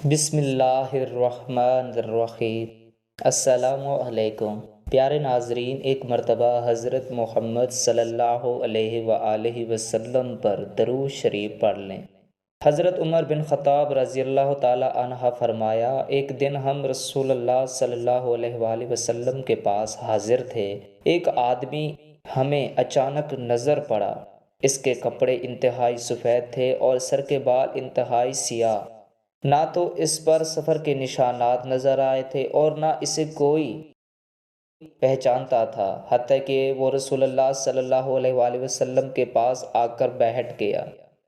بسم اللہ الرحمن الرحیم۔ السلام علیکم پیارے ناظرین، ایک مرتبہ حضرت محمد صلی اللہ علیہ وآلہ وسلم پر درود شریف پڑھ لیں۔ حضرت عمر بن خطاب رضی اللہ تعالی عنہ فرمایا، ایک دن ہم رسول اللہ صلی اللہ علیہ وآلہ وسلم کے پاس حاضر تھے۔ ایک آدمی ہمیں اچانک نظر پڑا۔ اس کے کپڑے انتہائی سفید تھے اور سر کے بال انتہائی سیاہ۔ نہ تو اس پر سفر کے نشانات نظر آئے تھے اور نہ اسے کوئی پہچانتا تھا، حتیٰ کہ وہ رسول اللہ صلی اللہ علیہ وآلہ وسلم کے پاس آ کر بیٹھ گیا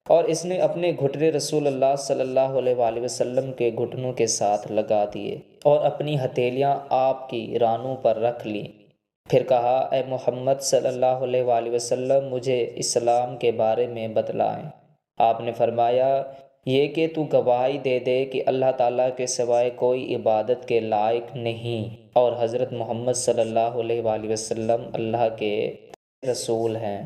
اور اس نے اپنے گھٹنے رسول اللہ صلی اللہ علیہ وآلہ وسلم کے گھٹنوں کے ساتھ لگا دیے اور اپنی ہتھیلیاں آپ کی رانوں پر رکھ لیں۔ پھر کہا، اے محمد صلی اللہ علیہ وآلہ وسلم، مجھے اسلام کے بارے میں بتلائیں۔ آپ نے فرمایا، یہ کہ تو گواہی دے دے کہ اللہ تعالیٰ کے سوائے کوئی عبادت کے لائق نہیں اور حضرت محمد صلی اللہ علیہ وآلہ وسلم اللہ کے رسول ہیں،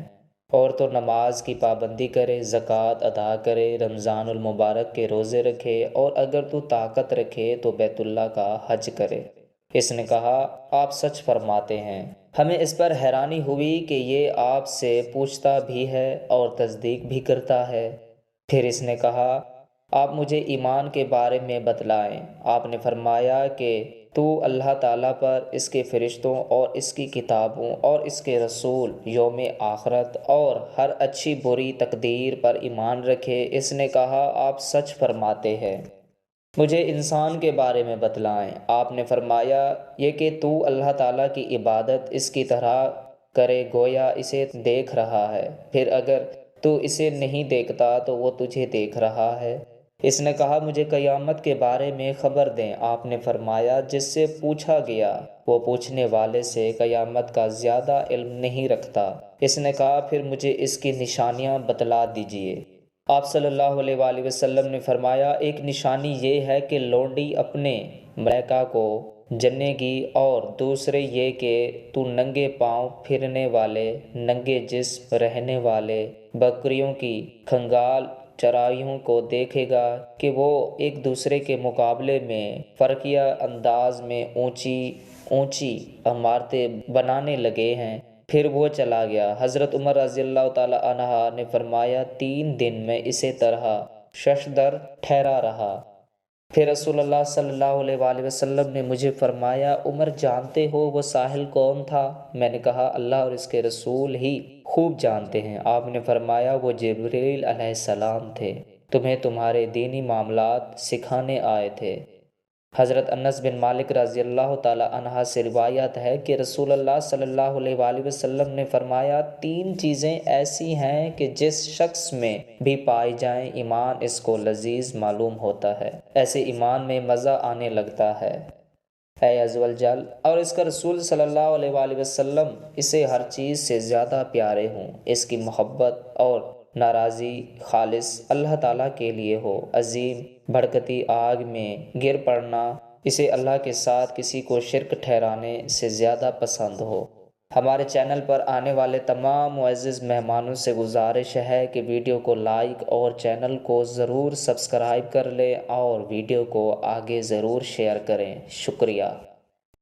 اور تو نماز کی پابندی کرے، زکوٰۃ ادا کرے، رمضان المبارک کے روزے رکھے، اور اگر تو طاقت رکھے تو بیت اللہ کا حج کرے۔ اس نے کہا، آپ سچ فرماتے ہیں۔ ہمیں اس پر حیرانی ہوئی کہ یہ آپ سے پوچھتا بھی ہے اور تصدیق بھی کرتا ہے۔ پھر اس نے کہا، آپ مجھے ایمان کے بارے میں بتلائیں۔ آپ نے فرمایا کہ تو اللہ تعالیٰ پر، اس کے فرشتوں اور اس کی کتابوں اور اس کے رسول، یوم آخرت اور ہر اچھی بری تقدیر پر ایمان رکھے۔ اس نے کہا، آپ سچ فرماتے ہیں۔ مجھے انسان کے بارے میں بتلائیں۔ آپ نے فرمایا، یہ کہ تو اللہ تعالیٰ کی عبادت اس کی طرح کرے گویا اسے دیکھ رہا ہے، پھر اگر تو اسے نہیں دیکھتا تو وہ تجھے دیکھ رہا ہے۔ اس نے کہا، مجھے قیامت کے بارے میں خبر دیں۔ آپ نے فرمایا، جس سے پوچھا گیا وہ پوچھنے والے سے قیامت کا زیادہ علم نہیں رکھتا۔ اس نے کہا، پھر مجھے اس کی نشانیاں بتلا دیجیے۔ آپ صلی اللہ علیہ وآلہ وسلم نے فرمایا، ایک نشانی یہ ہے کہ لونڈی اپنے ملائکہ کو جنے گی، اور دوسرے یہ کہ تو ننگے پاؤں پھرنے والے، ننگے جسم رہنے والے بکریوں کی کھنگال چرائیوں کو دیکھے گا کہ وہ ایک دوسرے کے مقابلے میں فرقیہ انداز میں اونچی اونچی عمارتیں بنانے لگے ہیں۔ پھر وہ چلا گیا۔ حضرت عمر رضی اللہ تعالیٰ عنہ نے فرمایا، 3 دن میں اسی طرح ششدر ٹھہرا رہا۔ پھر رسول اللہ صلی اللہ علیہ وآلہ وسلم نے مجھے فرمایا، عمر جانتے ہو وہ ساحل کون تھا؟ میں نے کہا، اللہ اور اس کے رسول ہی خوب جانتے ہیں۔ آپ نے فرمایا، وہ جبریل علیہ السلام تھے، تمہیں تمہارے دینی معاملات سکھانے آئے تھے۔ حضرت انس بن مالک رضی اللہ تعالی عنہ سے روایت ہے کہ رسول اللہ صلی اللہ علیہ وآلہ وسلم نے فرمایا، 3 چیزیں ایسی ہیں کہ جس شخص میں بھی پائی جائیں ایمان اس کو لذیذ معلوم ہوتا ہے، ایسے ایمان میں مزہ آنے لگتا ہے۔ اے عز وجل اور اس کا رسول صلی اللہ علیہ وآلہ وسلم اسے ہر چیز سے زیادہ پیارے ہوں، اس کی محبت اور ناراضی خالص اللہ تعالیٰ کے لیے ہو، عظیم بھڑکتی آگ میں گر پڑنا اسے اللہ کے ساتھ کسی کو شرک ٹھہرانے سے زیادہ پسند ہو۔ ہمارے چینل پر آنے والے تمام معزز مہمانوں سے گزارش ہے کہ ویڈیو کو لائک اور چینل کو ضرور سبسکرائب کر لیں اور ویڈیو کو آگے ضرور شیئر کریں۔ شکریہ۔